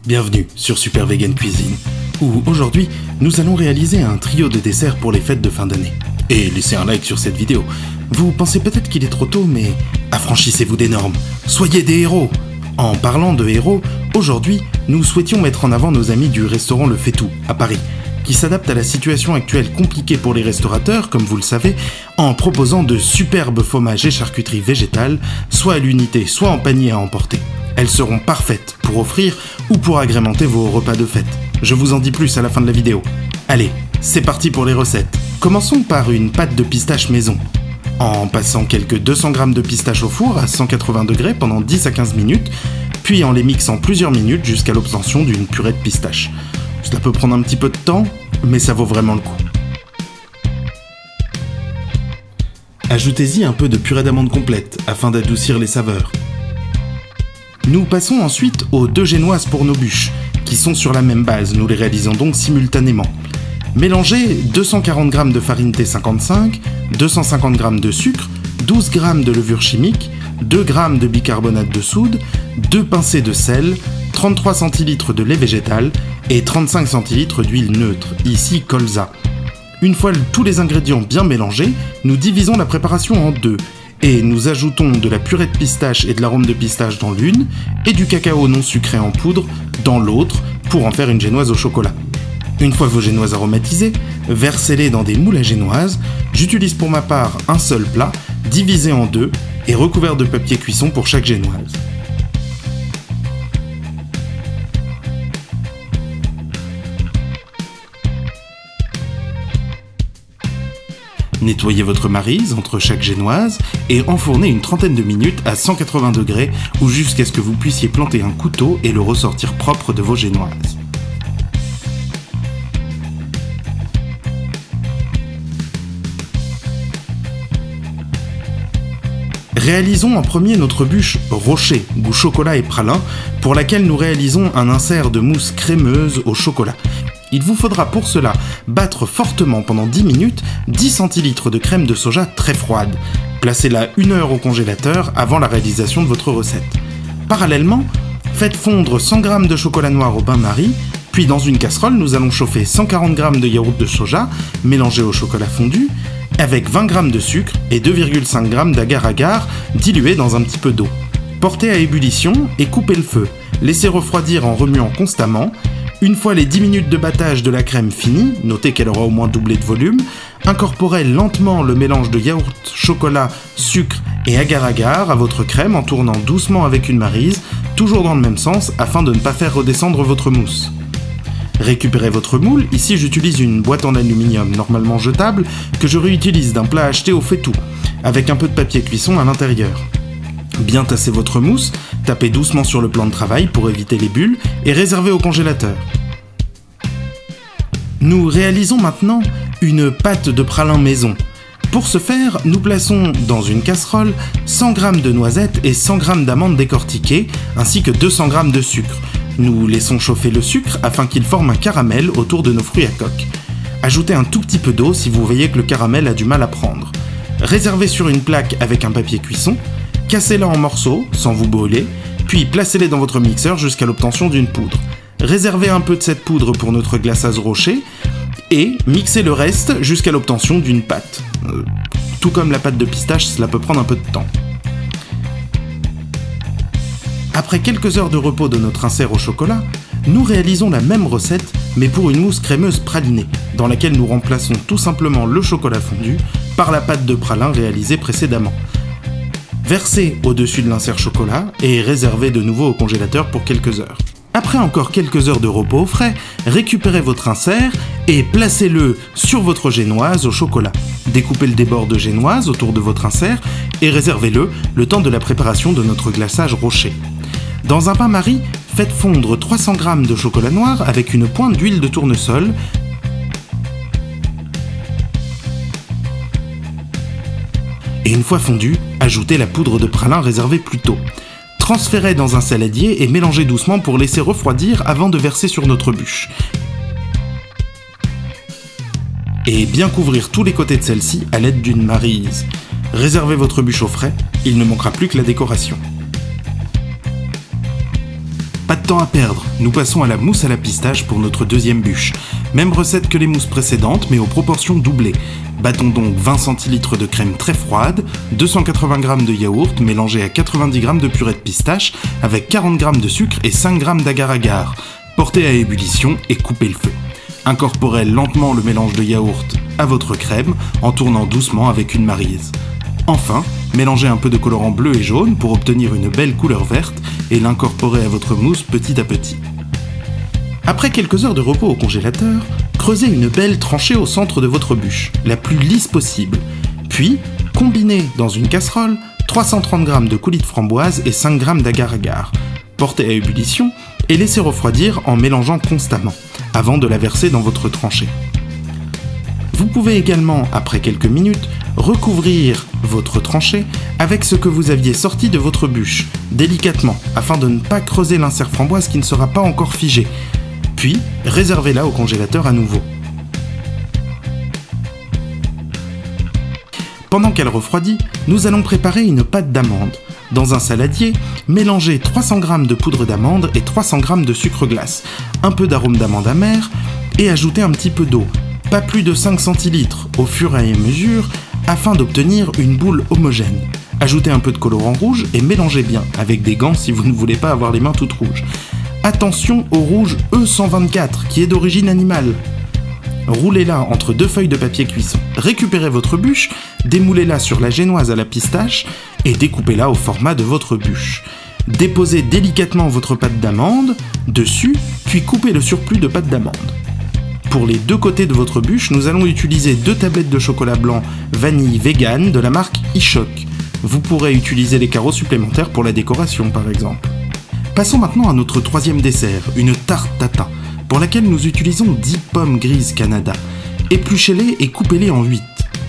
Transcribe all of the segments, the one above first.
Bienvenue sur Super Vegan Cuisine, où aujourd'hui nous allons réaliser un trio de desserts pour les fêtes de fin d'année. Et laissez un like sur cette vidéo. Vous pensez peut-être qu'il est trop tôt, mais affranchissez-vous des normes, soyez des héros. En parlant de héros, aujourd'hui nous souhaitions mettre en avant nos amis du restaurant Le Fait-Tout à Paris, qui s'adapte à la situation actuelle compliquée pour les restaurateurs, comme vous le savez, en proposant de superbes fromages et charcuteries végétales, soit à l'unité, soit en panier à emporter. Elles seront parfaites pour offrir ou pour agrémenter vos repas de fête. Je vous en dis plus à la fin de la vidéo. Allez, c'est parti pour les recettes. Commençons par une pâte de pistache maison. En passant quelques 200 g de pistache au four à 180 degrés pendant 10 à 15 minutes, puis en les mixant plusieurs minutes jusqu'à l'obtention d'une purée de pistache. Cela peut prendre un petit peu de temps, mais ça vaut vraiment le coup. Ajoutez-y un peu de purée d'amande complète afin d'adoucir les saveurs. Nous passons ensuite aux 2 génoises pour nos bûches, qui sont sur la même base, nous les réalisons donc simultanément. Mélangez 240 g de farine T55, 250 g de sucre, 12 g de levure chimique, 2 g de bicarbonate de soude, 2 pincées de sel, 33 centilitres de lait végétal et 35 centilitres d'huile neutre, ici colza. Une fois tous les ingrédients bien mélangés, nous divisons la préparation en deux et nous ajoutons de la purée de pistache et de l'arôme de pistache dans l'une et du cacao non sucré en poudre dans l'autre pour en faire une génoise au chocolat. Une fois vos génoises aromatisées, versez-les dans des moules à génoises. J'utilise pour ma part un seul plat, divisé en deux et recouvert de papier cuisson pour chaque génoise. Nettoyez votre maryse entre chaque génoise et enfournez une trentaine de minutes à 180 degrés ou jusqu'à ce que vous puissiez planter un couteau et le ressortir propre de vos génoises. Réalisons en premier notre bûche Rocher, goût chocolat et pralin, pour laquelle nous réalisons un insert de mousse crémeuse au chocolat. Il vous faudra pour cela battre fortement pendant 10 minutes 10 centilitres de crème de soja très froide. Placez-la 1 heure au congélateur avant la réalisation de votre recette. Parallèlement, faites fondre 100 g de chocolat noir au bain-marie, puis dans une casserole, nous allons chauffer 140 g de yaourt de soja mélangé au chocolat fondu, avec 20 g de sucre et 2,5 g d'agar-agar dilué dans un petit peu d'eau. Portez à ébullition et coupez le feu. Laissez refroidir en remuant constamment. Une fois les 10 minutes de battage de la crème finie, notez qu'elle aura au moins doublé de volume, incorporez lentement le mélange de yaourt, chocolat, sucre et agar-agar à votre crème en tournant doucement avec une maryse, toujours dans le même sens afin de ne pas faire redescendre votre mousse. Récupérez votre moule, ici j'utilise une boîte en aluminium normalement jetable que je réutilise d'un plat acheté au Fait-Tout, avec un peu de papier cuisson à l'intérieur. Bien tasser votre mousse, tapez doucement sur le plan de travail pour éviter les bulles et réservez au congélateur. Nous réalisons maintenant une pâte de pralin maison. Pour ce faire, nous plaçons dans une casserole 100 g de noisettes et 100 g d'amandes décortiquées, ainsi que 200 g de sucre. Nous laissons chauffer le sucre afin qu'il forme un caramel autour de nos fruits à coque. Ajoutez un tout petit peu d'eau si vous voyez que le caramel a du mal à prendre. Réservez sur une plaque avec un papier cuisson, cassez-la en morceaux sans vous brûler, puis placez-les dans votre mixeur jusqu'à l'obtention d'une poudre. Réservez un peu de cette poudre pour notre glaçage Rocher et mixez le reste jusqu'à l'obtention d'une pâte. Tout comme la pâte de pistache, cela peut prendre un peu de temps. Après quelques heures de repos de notre insert au chocolat, nous réalisons la même recette mais pour une mousse crémeuse pralinée, dans laquelle nous remplaçons tout simplement le chocolat fondu par la pâte de pralin réalisée précédemment. Versez au-dessus de l'insert chocolat et réservez de nouveau au congélateur pour quelques heures. Après encore quelques heures de repos au frais, récupérez votre insert et placez-le sur votre génoise au chocolat. Découpez le débord de génoise autour de votre insert et réservez-le le temps de la préparation de notre glaçage Rocher. Dans un bain-marie, faites fondre 300 g de chocolat noir avec une pointe d'huile de tournesol, et une fois fondu, ajoutez la poudre de pralin réservée plus tôt. Transférez dans un saladier et mélangez doucement pour laisser refroidir avant de verser sur notre bûche. Et bien couvrir tous les côtés de celle-ci à l'aide d'une maryse. Réservez votre bûche au frais, il ne manquera plus que la décoration. Pas de temps à perdre, nous passons à la mousse à la pistache pour notre deuxième bûche. Même recette que les mousses précédentes, mais aux proportions doublées. Battons donc 20 centilitres de crème très froide, 280 g de yaourt mélangé à 90 g de purée de pistache avec 40 g de sucre et 5 g d'agar-agar. Portez à ébullition et coupez le feu. Incorporez lentement le mélange de yaourt à votre crème en tournant doucement avec une maryse. Enfin, mélangez un peu de colorant bleu et jaune pour obtenir une belle couleur verte et l'incorporez à votre mousse petit à petit. Après quelques heures de repos au congélateur, creusez une belle tranchée au centre de votre bûche, la plus lisse possible. Puis, combinez dans une casserole 330 g de coulis de framboise et 5 g d'agar-agar. Portez à ébullition et laissez refroidir en mélangeant constamment, avant de la verser dans votre tranchée. Vous pouvez également, après quelques minutes, recouvrir votre tranchée avec ce que vous aviez sorti de votre bûche, délicatement, afin de ne pas creuser l'insert framboise qui ne sera pas encore figé. Puis, réservez-la au congélateur à nouveau. Pendant qu'elle refroidit, nous allons préparer une pâte d'amande. Dans un saladier, mélangez 300 g de poudre d'amande et 300 g de sucre glace, un peu d'arôme d'amande amère et ajoutez un petit peu d'eau, pas plus de 5 centilitres au fur et à mesure, afin d'obtenir une boule homogène. Ajoutez un peu de colorant rouge et mélangez bien, avec des gants si vous ne voulez pas avoir les mains toutes rouges. Attention au rouge E124 qui est d'origine animale. Roulez-la entre deux feuilles de papier cuisson. Récupérez votre bûche, démoulez-la sur la génoise à la pistache et découpez-la au format de votre bûche. Déposez délicatement votre pâte d'amande dessus, puis coupez le surplus de pâte d'amande. Pour les deux côtés de votre bûche, nous allons utiliser 2 tablettes de chocolat blanc vanille vegan de la marque iShock. Vous pourrez utiliser les carreaux supplémentaires pour la décoration par exemple. Passons maintenant à notre troisième dessert, une tarte tatin, pour laquelle nous utilisons 10 pommes grises Canada. Épluchez-les et coupez-les en 8.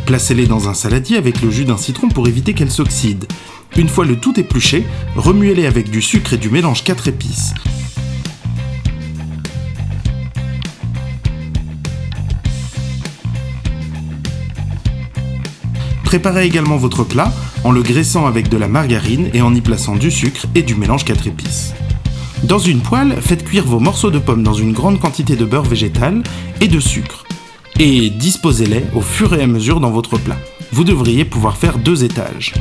Placez-les dans un saladier avec le jus d'un citron pour éviter qu'elles s'oxydent. Une fois le tout épluché, remuez-les avec du sucre et du mélange 4 épices. Préparez également votre plat en le graissant avec de la margarine et en y plaçant du sucre et du mélange 4 épices. Dans une poêle, faites cuire vos morceaux de pommes dans une grande quantité de beurre végétal et de sucre. Et disposez-les au fur et à mesure dans votre plat. Vous devriez pouvoir faire 2 étages.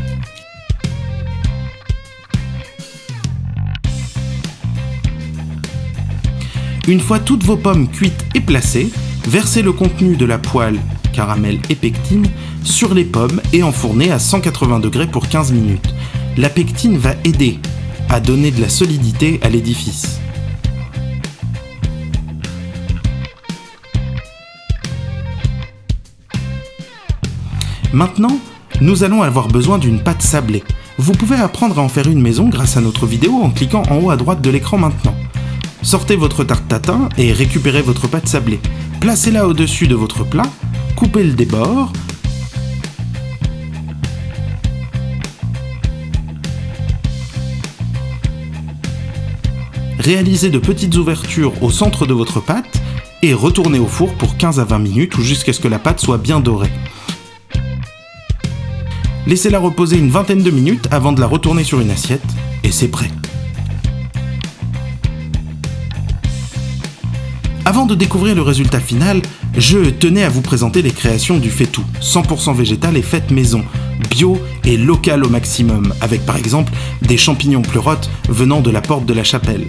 Une fois toutes vos pommes cuites et placées, versez le contenu de la poêle caramel et pectine sur les pommes et enfournez à 180 degrés pour 15 minutes. La pectine va aider à donner de la solidité à l'édifice. Maintenant, nous allons avoir besoin d'une pâte sablée. Vous pouvez apprendre à en faire une maison grâce à notre vidéo en cliquant en haut à droite de l'écran maintenant. Sortez votre tarte tatin et récupérez votre pâte sablée. Placez-la au-dessus de votre plat, coupez le débord, réalisez de petites ouvertures au centre de votre pâte et retournez au four pour 15 à 20 minutes ou jusqu'à ce que la pâte soit bien dorée. Laissez-la reposer une vingtaine de minutes avant de la retourner sur une assiette et c'est prêt. Avant de découvrir le résultat final, je tenais à vous présenter les créations du Faitout, 100% végétal et fait maison, bio et local au maximum, avec par exemple des champignons pleurotes venant de la porte de la chapelle.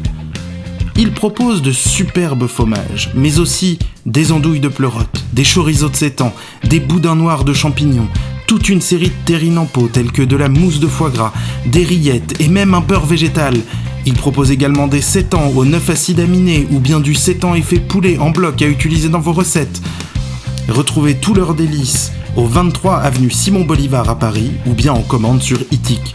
Il propose de superbes fromages, mais aussi des andouilles de pleurotes, des chorizo de 7 ans, des boudins noirs de champignons, toute une série de terrines en pot telles que de la mousse de foie gras, des rillettes et même un beurre végétal. Il propose également des 7 ans aux 9 acides aminés ou bien du 7 ans effet poulet en bloc à utiliser dans vos recettes. Retrouvez tous leurs délices au 23 avenue Simon Bolivar à Paris ou bien en commande sur Itik.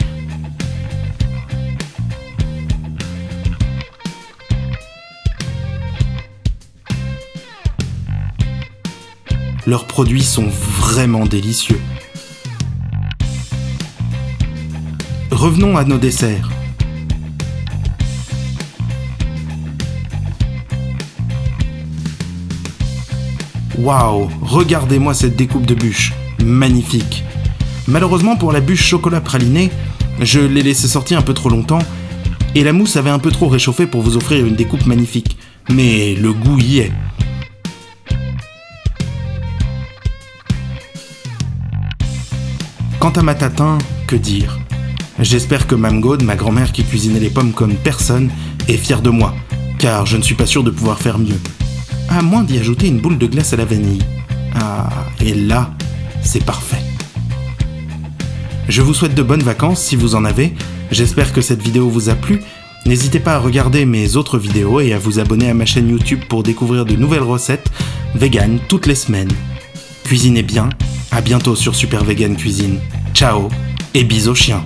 Leurs produits sont vraiment délicieux. Revenons à nos desserts. Waouh, regardez-moi cette découpe de bûche, magnifique. Malheureusement pour la bûche chocolat praliné, je l'ai laissé sortir un peu trop longtemps Et la mousse avait un peu trop réchauffé pour vous offrir une découpe magnifique. Mais le goût y est. Quant à ma tatin, que dire? J'espère que Mame Gaude, ma grand-mère qui cuisinait les pommes comme personne, est fière de moi, car je ne suis pas sûr de pouvoir faire mieux. À moins d'y ajouter une boule de glace à la vanille. Ah, et là, c'est parfait. Je vous souhaite de bonnes vacances si vous en avez. J'espère que cette vidéo vous a plu. N'hésitez pas à regarder mes autres vidéos et à vous abonner à ma chaîne YouTube pour découvrir de nouvelles recettes véganes toutes les semaines. Cuisinez bien, à bientôt sur Super Vegan Cuisine. Ciao et bisous aux chiens.